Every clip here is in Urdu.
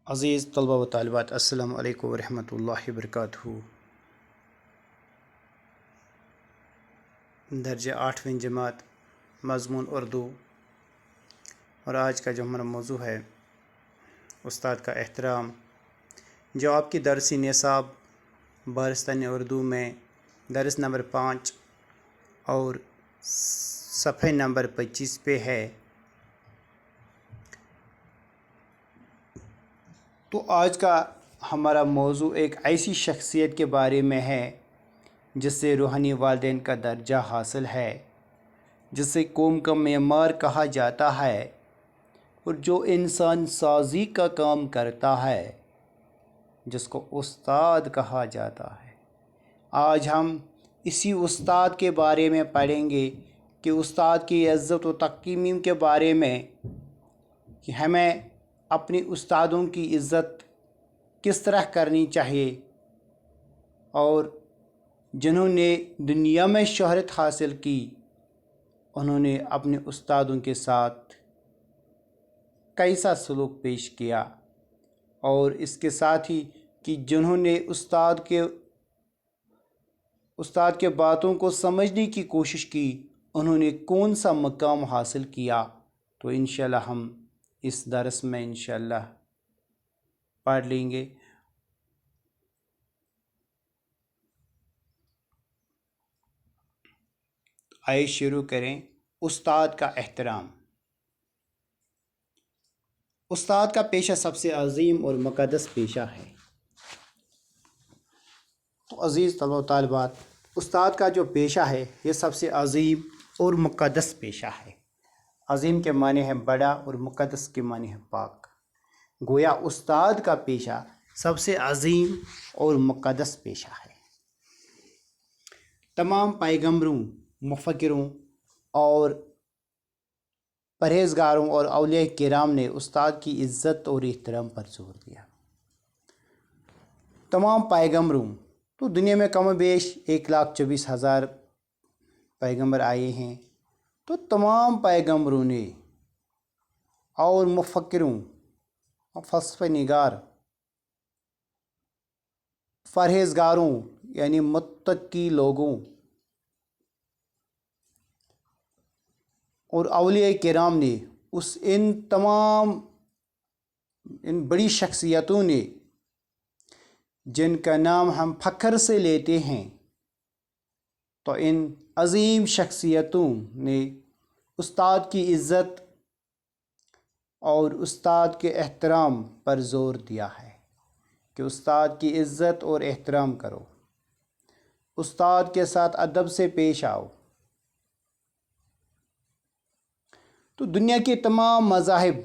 عزیز طلبہ و طالبات، السلام علیکم ورحمۃ اللہ وبرکاتہ۔ درجہ 8ویں جماعت، مضمون اردو، اور آج کا جو ہمارا موضوع ہے استاد کا احترام، جو آپ کی درسی نصاب بارستان اردو میں درس نمبر 5 اور صفحہ نمبر 25 پہ ہے۔ تو آج کا ہمارا موضوع ایک ایسی شخصیت کے بارے میں ہے جس سے روحانی والدین کا درجہ حاصل ہے، جسے قوم کا معمار کہا جاتا ہے، اور جو انسان سازی کا کام کرتا ہے، جس کو استاد کہا جاتا ہے۔ آج ہم اسی استاد کے بارے میں پڑھیں گے کہ استاد کی عزت و تقدیم کے بارے میں، کہ ہمیں اپنے استادوں کی عزت کس طرح کرنی چاہیے، اور جنہوں نے دنیا میں شہرت حاصل کی انہوں نے اپنے استادوں کے ساتھ کیسا سلوک پیش کیا، اور اس کے ساتھ ہی کہ جنہوں نے استاد کے باتوں کو سمجھنے کی کوشش کی انہوں نے کون سا مقام حاصل کیا۔ تو انشاءاللہ ہم اس درس میں انشاءاللہ پڑھ لیں گے۔ آئے شروع کریں۔ استاد کا احترام۔ استاد کا پیشہ سب سے عظیم اور مقدس پیشہ ہے۔ تو عزیز طلبہ و طالبات، استاد کا جو پیشہ ہے یہ سب سے عظیم اور مقدس پیشہ ہے۔ عظیم کے معنی ہے بڑا اور مقدس کے معنی ہے پاک۔ گویا استاد کا پیشہ سب سے عظیم اور مقدس پیشہ ہے۔ تمام پیغمبروں، مفکروں اور پرہیزگاروں اور اولیاء کرام نے استاد کی عزت اور احترام پر زور دیا۔ تمام پیغمبروں، تو دنیا میں کم و بیش 1,24,000 پیغمبر آئے ہیں، تو تمام پیغمبروں نے اور مفکروں، فلسفہ نگار، پرہیزگاروں یعنی متقی لوگوں اور اولیاء کرام نے ان بڑی شخصیتوں نے جن کا نام ہم فخر سے لیتے ہیں، تو ان عظیم شخصیتوں نے استاد کی عزت اور استاد کے احترام پر زور دیا ہے کہ استاد کی عزت اور احترام کرو، استاد کے ساتھ ادب سے پیش آؤ۔ تو دنیا کے تمام مذاہب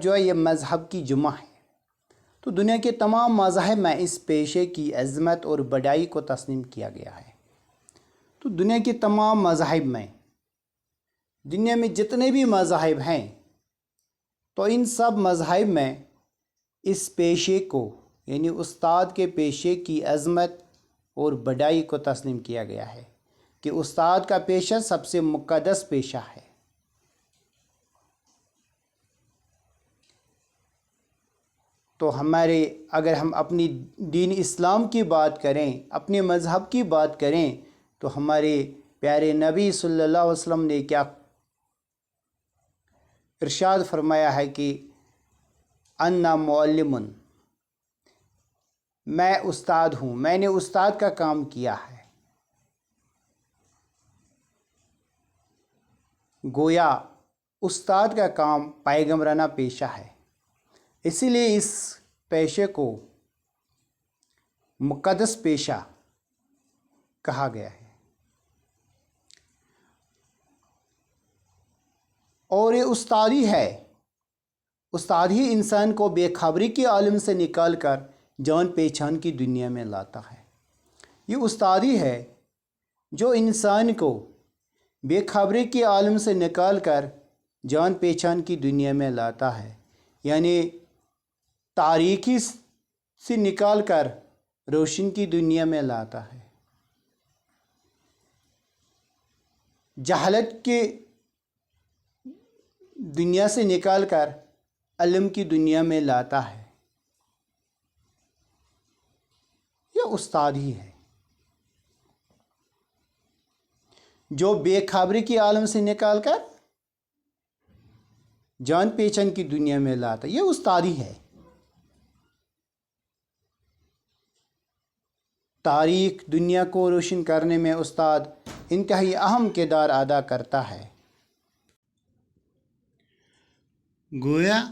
جو ہے یہ مذہب کی جمع ہے، تو دنیا کے تمام مذاہب میں اس پیشے کی عظمت اور بڑائی کو تسلیم کیا گیا ہے۔ تو دنیا کے تمام مذاہب میں، دنیا میں جتنے بھی مذاہب ہیں، تو ان سب مذاہب میں اس پیشے کو یعنی استاد کے پیشے کی عظمت اور بڑائی کو تسلیم کیا گیا ہے کہ استاد کا پیشہ سب سے مقدس پیشہ ہے۔ تو اگر ہم اپنی دین اسلام کی بات کریں، اپنے مذہب کی بات کریں، تو ہمارے پیارے نبی صلی اللہ علیہ وسلم نے کیا ارشاد فرمایا ہے کہ انا معلم، میں استاد ہوں، میں نے استاد کا کام کیا ہے۔ گویا استاد کا کام پیغمبرانہ پیشہ ہے، اسی لیے اس پیشے کو مقدس پیشہ کہا گیا ہے۔ اور یہ استادی ہے، استاد ہی انسان کو بے خبری کے عالم سے نکال کر جان پہچان کی دنیا میں لاتا ہے۔ یہ استادی ہے جو انسان کو بے خبری کے عالم سے نکال کر جان پہچان کی دنیا میں لاتا ہے، یعنی تاریکی سے نکال کر روشن کی دنیا میں لاتا ہے، جہالت کے دنیا سے نکال کر علم کی دنیا میں لاتا ہے، یہ استاد ہی ہے۔ جو بے خبری کی عالم سے نکال کر جان پہچان کی دنیا میں لاتا ہے، یہ استاد ہی ہے۔ تاریخ دنیا کو روشن کرنے میں استاد انتہائی اہم کردار ادا کرتا ہے۔ گویا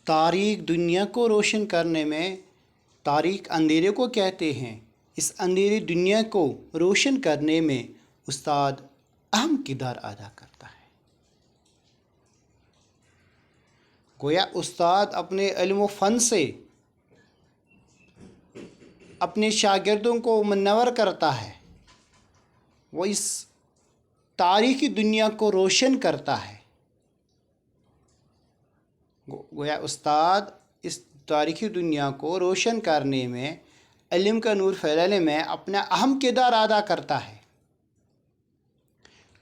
تاریخ دنیا کو روشن کرنے میں، تاریخ اندھیرے کو کہتے ہیں، اس اندھیری دنیا کو روشن کرنے میں استاد اہم کردار ادا کرتا ہے۔ گویا استاد اپنے علم و فن سے اپنے شاگردوں کو منور کرتا ہے، وہ اس تاریخی دنیا کو روشن کرتا ہے۔ گویا استاد اس تاریخی دنیا کو روشن کرنے میں، علم کا نور پھیلانے میں اپنا اہم کردار ادا کرتا ہے۔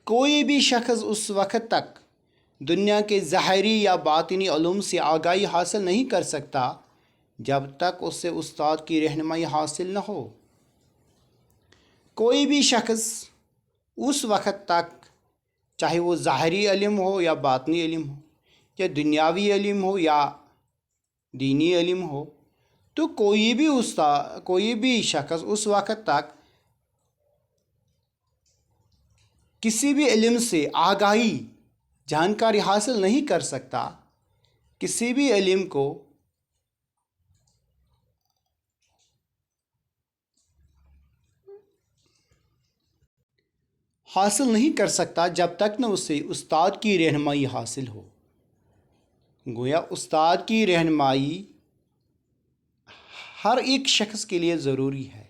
کوئی بھی شخص اس وقت تک دنیا کے ظاہری یا باطنی علوم سے آگاہی حاصل نہیں کر سکتا جب تک اس سے استاد کی رہنمائی حاصل نہ ہو۔ کوئی بھی شخص اس وقت تک، چاہے وہ ظاہری علم ہو یا باطنی علم ہو، یا دنیاوی علم ہو یا دینی علم ہو، تو کوئی بھی شخص اس وقت تک کسی بھی علم سے آگاہی، جانکاری حاصل نہیں کر سکتا۔ کسی بھی علم کو حاصل نہیں کر سکتا جب تک نہ اسے استاد کی رہنمائی حاصل ہو۔ گویا استاد کی رہنمائی ہر ایک شخص کے لیے ضروری ہے،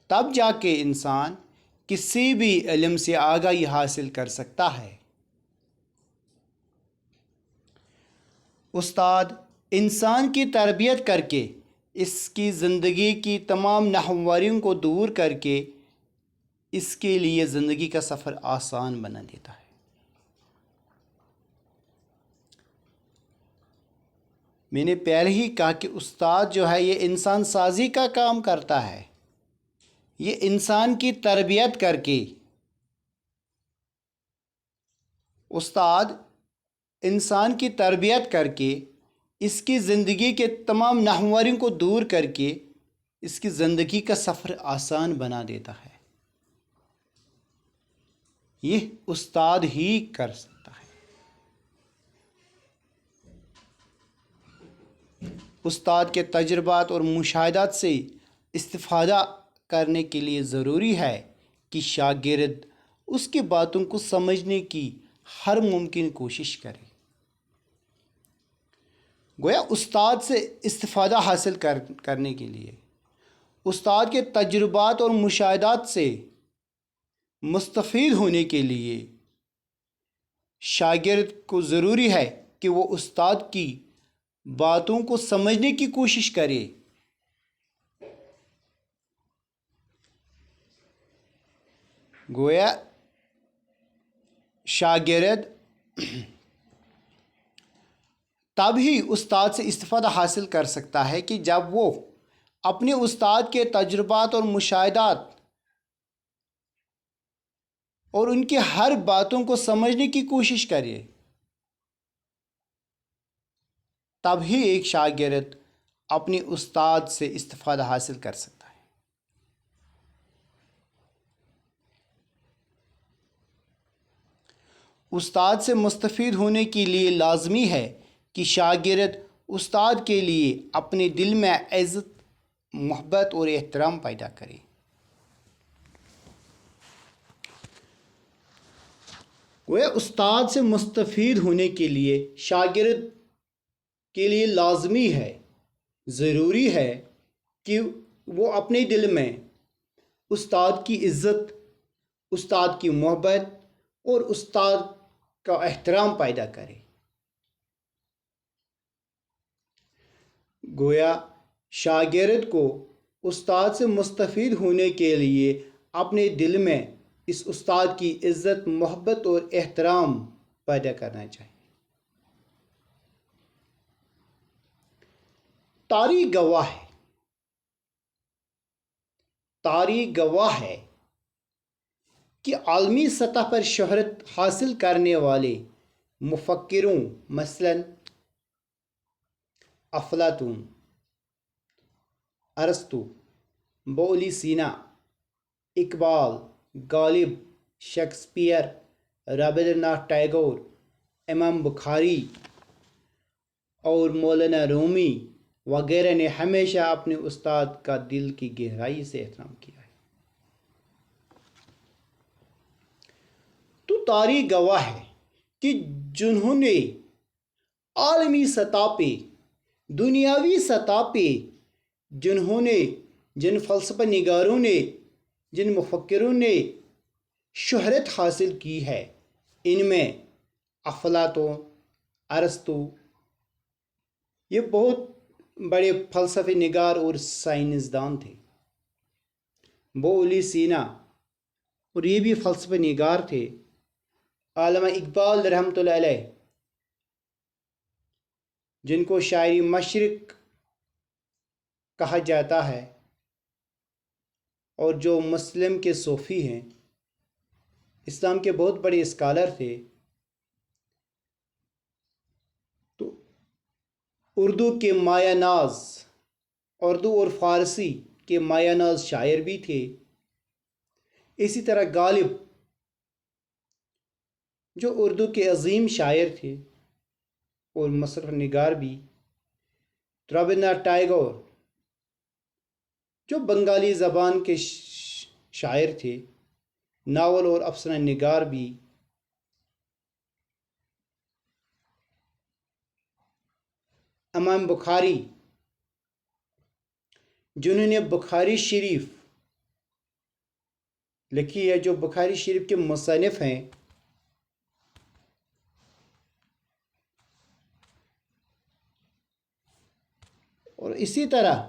تب جا کے انسان کسی بھی علم سے آگاہی حاصل کر سکتا ہے۔ استاد انسان کی تربیت کر کے، اس کی زندگی کی تمام ناہمواریوں کو دور کر کے اس کے لیے زندگی کا سفر آسان بنا دیتا ہے۔ میں نے پہلے ہی کہا کہ استاد جو ہے یہ انسان سازی کا کام کرتا ہے، یہ انسان کی تربیت کر کے، استاد انسان کی تربیت کر کے اس کی زندگی کے تمام ناہمواریوں کو دور کر کے اس کی زندگی کا سفر آسان بنا دیتا ہے۔ یہ استاد ہی کر سکتا ہے۔ استاد کے تجربات اور مشاہدات سے استفادہ کرنے کے لیے ضروری ہے کہ شاگرد اس کی باتوں کو سمجھنے کی ہر ممکن کوشش کرے۔ گویا استاد سے استفادہ حاصل کرنے کے لیے، استاد کے تجربات اور مشاہدات سے مستفید ہونے کے لیے شاگرد کو ضروری ہے کہ وہ استاد کی باتوں کو سمجھنے کی کوشش کرے۔ گویا شاگرد تب ہی استاد سے استفادہ حاصل کر سکتا ہے کہ جب وہ اپنے استاد کے تجربات اور مشاہدات اور ان کی ہر باتوں کو سمجھنے کی کوشش کرے۔ تب ہی ایک شاگرد اپنے استاد سے استفادہ حاصل کر سکتا ہے۔ استاد سے مستفید ہونے کے لیے لازمی ہے کہ شاگرد استاد کے لیے اپنے دل میں عزت، محبت اور احترام پیدا کرے۔ گویا استاد سے مستفید ہونے کے لیے شاگرد کے لیے لازمی ہے، ضروری ہے کہ وہ اپنے دل میں استاد کی عزت، استاد کی محبت اور استاد کا احترام پیدا کرے۔ گویا شاگرد کو استاد سے مستفید ہونے کے لیے اپنے دل میں اس استاد کی عزت، محبت اور احترام پیدا کرنا چاہیے۔ تاریخ گواہ ہے کہ عالمی سطح پر شہرت حاصل کرنے والے مفکروں مثلاً افلاطون، ارسطو، بولی سینا، اقبال، غالب، شیکسپیئر، رابندر ناتھ ٹیگور، امام بخاری اور مولانا رومی وغیرہ نے ہمیشہ اپنے استاد کا دل کی گہرائی سے احترام کیا ہے۔ تو تاریخ گواہ ہے کہ جنہوں نے عالمی سطح پہ، دنیاوی سطح پہ، جن فلسفہ نگاروں نے، جن مفکروں نے شہرت حاصل کی ہے، ان میں افلاطون، ارسطو، یہ بہت بڑے فلسفی نگار اور سائنسدان تھے۔ بولی سینا، اور یہ بھی فلسفی نگار تھے۔ علامہ اقبال رحمۃ اللہ علیہ، جن کو شاعری مشرق کہا جاتا ہے، اور جو مسلم کے صوفی ہیں، اسلام کے بہت بڑے اسکالر تھے۔ تو اردو کے مایہ ناز، اردو اور فارسی کے مایہ ناز شاعر بھی تھے۔ اسی طرح غالب، جو اردو کے عظیم شاعر تھے اور مصرف نگار بھی۔ رابندر ناتھ ٹیگور، جو بنگالی زبان کے شاعر تھے، ناول اور افسانہ نگار بھی۔ امام بخاری، جنہوں نے بخاری شریف لکھی ہے، جو بخاری شریف کے مصنف ہیں۔ اور اسی طرح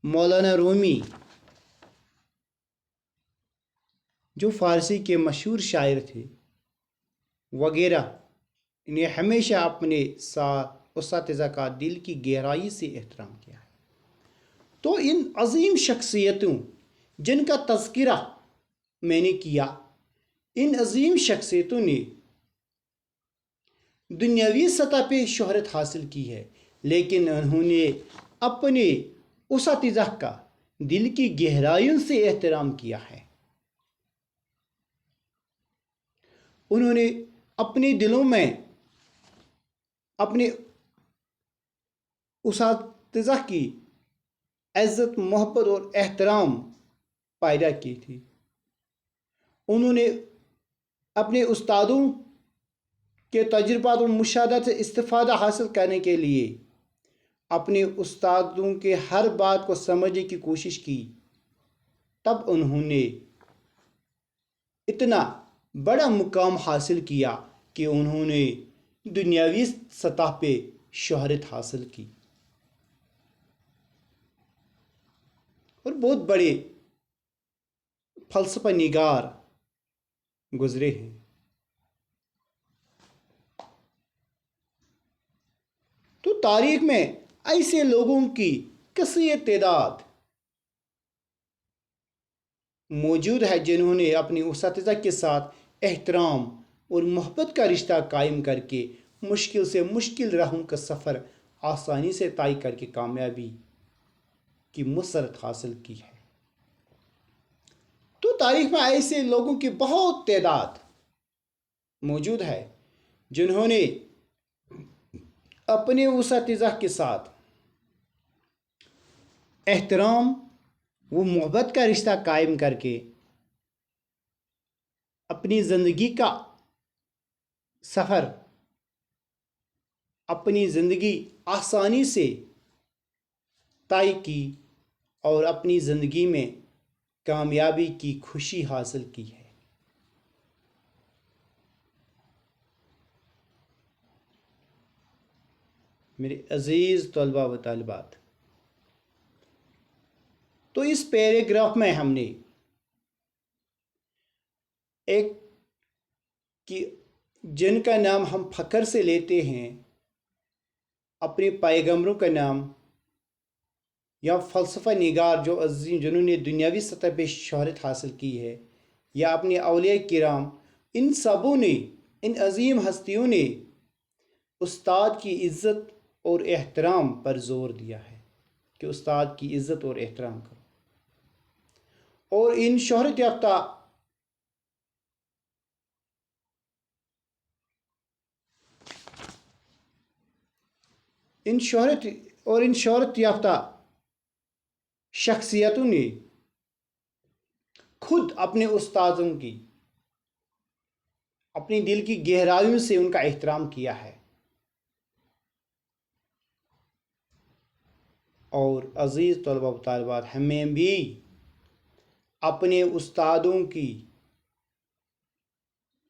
مولانا رومی، جو فارسی کے مشہور شاعر تھے، وغیرہ، انہیں ہمیشہ اپنے اساتذہ کا دل کی گہرائی سے احترام کیا ہے۔ تو ان عظیم شخصیتوں جن کا تذکرہ میں نے کیا، ان عظیم شخصیتوں نے دنیاوی سطح پہ شہرت حاصل کی ہے، لیکن انہوں نے اپنے اساتذہ کا دل کی گہرائیوں سے احترام کیا ہے۔ انہوں نے اپنے دلوں میں اپنے اساتذہ کی عزت، محبت اور احترام پیدا کی تھی۔ انہوں نے اپنے استادوں کے تجربات اور مشاہدات سے استفادہ حاصل کرنے کے لیے اپنے استادوں کے ہر بات کو سمجھنے کی کوشش کی۔ تب انہوں نے اتنا بڑا مقام حاصل کیا کہ انہوں نے دنیاوی سطح پہ شہرت حاصل کی، اور بہت بڑے فلسفہ نگار گزرے ہیں۔ تو تاریخ میں ایسے لوگوں کی کثیر تعداد موجود ہے جنہوں نے اپنی اساتذہ کے ساتھ احترام اور محبت کا رشتہ قائم کر کے مشکل سے مشکل راہوں کا سفر آسانی سے طے کر کے کامیابی کی مسرت حاصل کی ہے۔ تو تاریخ میں ایسے لوگوں کی بہت تعداد موجود ہے جنہوں نے اپنے اساتذہ کے ساتھ احترام و محبت کا رشتہ قائم کر کے اپنی زندگی کا سفر، اپنی زندگی آسانی سے طے کی اور اپنی زندگی میں کامیابی کی خوشی حاصل کی ہے۔ میرے عزیز طلباء و طالبات، تو اس پیراگراف میں ہم نے ایک کہ جن کا نام ہم فخر سے لیتے ہیں، اپنے پیغمبروں کا نام، یا فلسفہ نگار جو عظیم جنہوں نے دنیاوی سطح پہ شہرت حاصل کی ہے، یا اپنے اولیاء کرام، ان سبوں نے، ان عظیم ہستیوں نے استاد کی عزت اور احترام پر زور دیا ہے کہ استاد کی عزت اور احترام کرو. اور ان شہرت یافتہ ان شہرت یافتہ شخصیتوں نے خود اپنے استادوں کی اپنی دل کی گہرائیوں سے ان کا احترام کیا ہے. اور عزیز طلبہ و طالبات، ہمیں بھی اپنے استادوں کی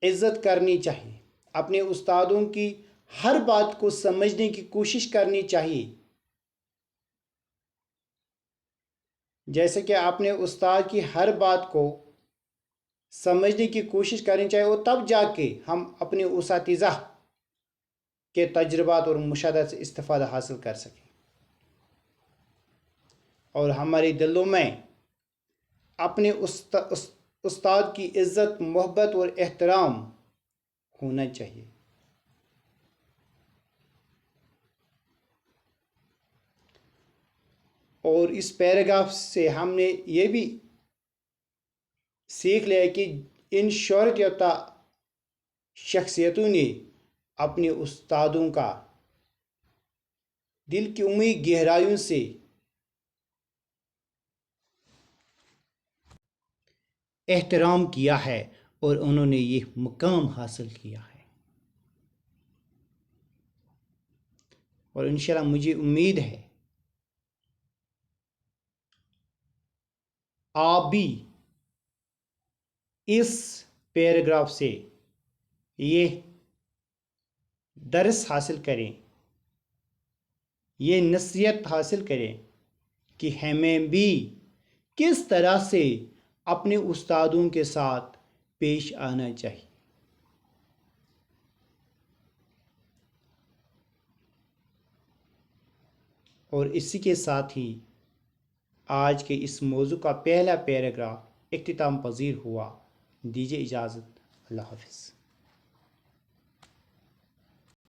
عزت کرنی چاہیے، اپنے استادوں کی ہر بات کو سمجھنے کی کوشش کرنی چاہیے. جیسے کہ اپنے استاد کی ہر بات کو سمجھنے کی کوشش کرنی چاہیے، اور تب جا کے ہم اپنے اساتذہ کے تجربات اور مشاہدات سے استفادہ حاصل کر سکیں، اور ہمارے دلوں میں اپنے استاد کی عزت، محبت اور احترام ہونا چاہیے. اور اس پیراگراف سے ہم نے یہ بھی سیکھ لیا کہ ان شہرت یافتہ شخصیتوں نے اپنے استادوں کا دل کی عمیق گہرائیوں سے احترام کیا ہے، اور انہوں نے یہ مقام حاصل کیا ہے. اور انشاءاللہ مجھے امید ہے آپ بھی اس پیراگراف سے یہ درس حاصل کریں، یہ نصیحت حاصل کریں کہ ہمیں بھی کس طرح سے اپنے استادوں کے ساتھ پیش آنا چاہیے. اور اسی کے ساتھ ہی آج کے اس موضوع کا پہلا پیراگراف اختتام پذیر ہوا. دیجیے اجازت. اللہ حافظ.